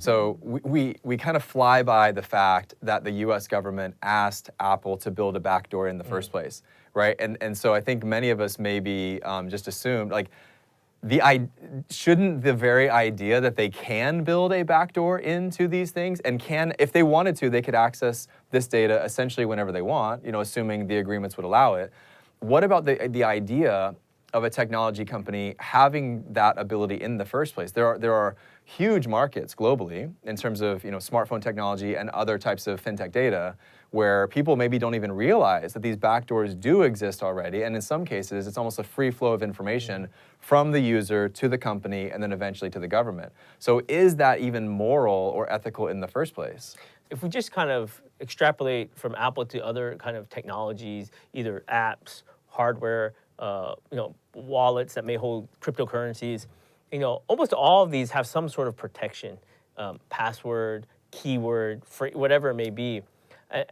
So we kind of fly by the fact that the U.S. government asked Apple to build a backdoor in the first place, right? And so I think many of us maybe just assumed, like, shouldn't the very idea that they can build a backdoor into these things and can, if they wanted to, they could access this data essentially whenever they want, you know, assuming the agreements would allow it. What about the idea of a technology company having that ability in the first place? There are huge markets globally in terms of, you know, smartphone technology and other types of fintech data where people maybe don't even realize that these backdoors do exist already, and in some cases it's almost a free flow of information from the user to the company and then eventually to the government. So is that even moral or ethical in the first place? If we just kind of extrapolate from Apple to other kind of technologies, either apps, hardware, you know, wallets that may hold cryptocurrencies, you know, almost all of these have some sort of protection, password, keyword, whatever it may be.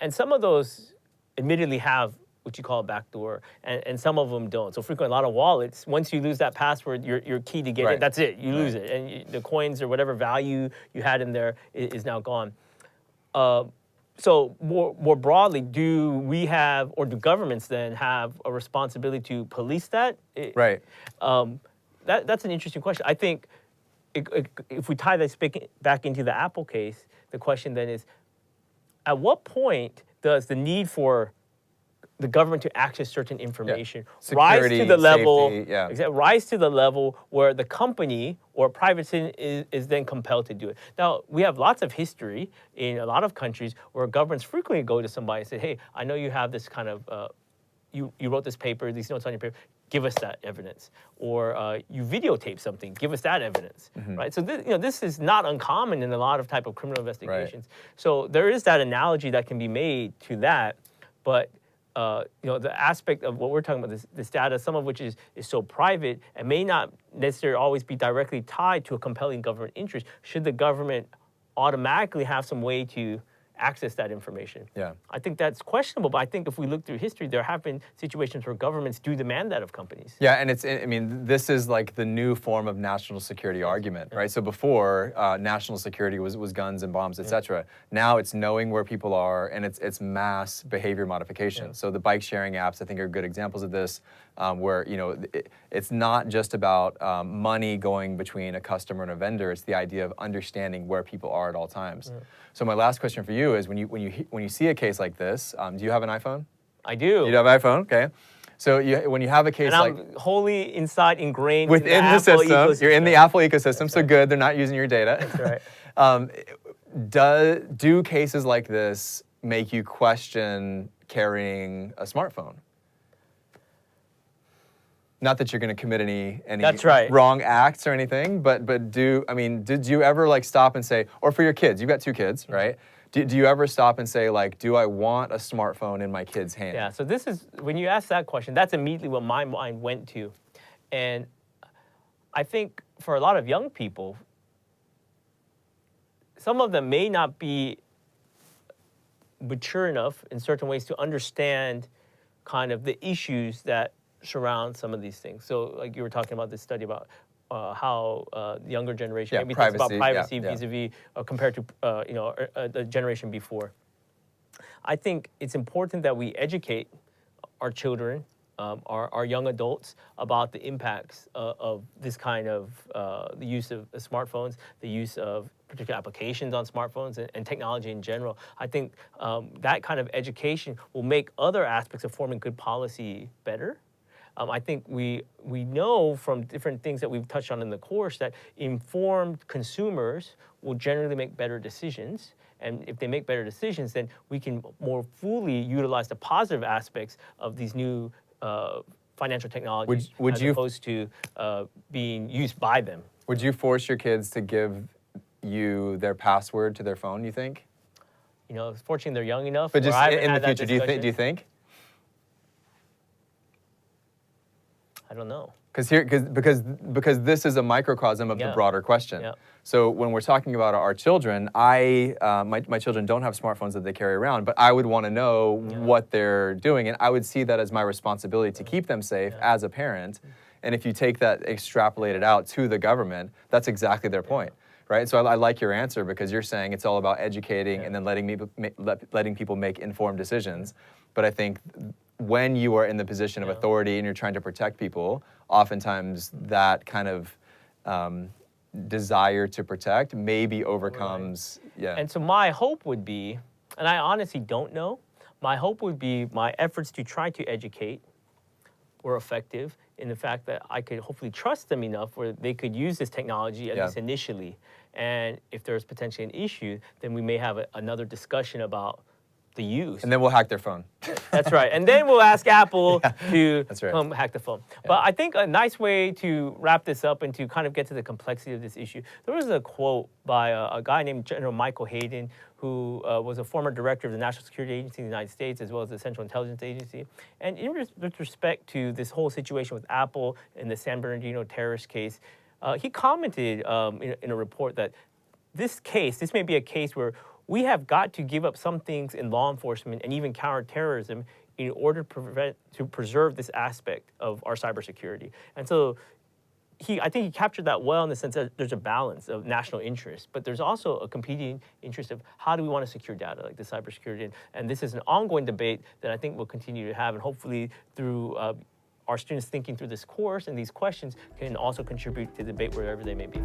And some of those admittedly have what you call a backdoor, and some of them don't. So frequently, a lot of wallets, once you lose that password, your key to get in, that's it, you lose it. And the coins or whatever value you had in there is now gone. So more broadly, do we have, or do governments then have a responsibility to police that? Right. That's an interesting question. I think if we tie this back into the Apple case, the question then is, at what point does the need for the government to access certain information Security, rise to the level, safety, rise to the level where the company or private citizen is then compelled to do it? Now, we have lots of history in a lot of countries where governments frequently go to somebody and say, hey, I know you have this kind of, you wrote this paper, these notes on your paper, give us that evidence. Or you videotape something, give us that evidence, right? So this is not uncommon in a lot of type of criminal investigations. Right. So there is that analogy that can be made to that, but the aspect of what we're talking about, this data, some of which is so private and may not necessarily always be directly tied to a compelling government interest, should the government automatically have some way to access that information? Yeah. I think that's questionable, but I think if we look through history, there have been situations where governments do demand that of companies. Yeah, and this is like the new form of national security argument, right? So before, national security was guns and bombs, etc. Now it's knowing where people are, and it's mass behavior modification. So the bike sharing apps, I think, are good examples of this, where it's not just about money going between a customer and a vendor. It's the idea of understanding where people are at all times. So my last question for you is, when you see a case like this, do you have an iPhone? I do. You have an iPhone? Okay. So when you have a case like... And I'm wholly ingrained within the system. Ecosystem. You're in the Apple ecosystem, that's so right. Good, they're not using your data. That's right. Do cases like this make you question carrying a smartphone? Not that you're going to commit any That's right. wrong acts or anything, but did you ever like stop and say, or for your kids, you've got 2 kids, right? Do you ever stop and say, like, do I want a smartphone in my kid's hand? Yeah, so this is, when you ask that question, that's immediately what my mind went to. And I think for a lot of young people, some of them may not be mature enough in certain ways to understand kind of the issues that surround some of these things. So like you were talking about this study about how the younger generation maybe thinks about privacy vis-a-vis compared to the generation before. I think it's important that we educate our children, our young adults, about the impacts of this kind of the use of smartphones, the use of particular applications on smartphones and technology in general. I think that kind of education will make other aspects of forming good policy better. I think we know from different things that we've touched on in the course that informed consumers will generally make better decisions. And if they make better decisions, then we can more fully utilize the positive aspects of these new financial technologies as opposed to being used by them. Would you force your kids to give you their password to their phone, you think? Fortunately, they're young enough. But just in the future, do you think? I don't know. Because this is a microcosm of the broader question. Yeah. So when we're talking about our children, my children don't have smartphones that they carry around, but I would want to know what they're doing, and I would see that as my responsibility to keep them safe as a parent. And if you take that, extrapolate it out to the government, that's exactly their point, right? So I like your answer because you're saying it's all about educating and then letting people make informed decisions. But I think when you are in the position of authority and you're trying to protect people, oftentimes that kind of desire to protect maybe overcomes. And so my hope would be, and I honestly don't know, my hope would be my efforts to try to educate were effective in the fact that I could hopefully trust them enough where they could use this technology at least initially. And if there's potentially an issue, then we may have another discussion about the use. And then we'll hack their phone. That's right. And then we'll ask Apple to come hack the phone. But I think a nice way to wrap this up and to kind of get to the complexity of this issue, there was a quote by a guy named General Michael Hayden, who was a former director of the National Security Agency in the United States, as well as the Central Intelligence Agency. And with respect to this whole situation with Apple and the San Bernardino terrorist case, he commented in a report that this may be a case where we have got to give up some things in law enforcement and even counterterrorism in order to preserve this aspect of our cybersecurity. And so I think he captured that well in the sense that there's a balance of national interest, but there's also a competing interest of how do we want to secure data, like the cybersecurity. And this is an ongoing debate that I think we'll continue to have, and hopefully through our students thinking through this course and these questions can also contribute to the debate wherever they may be.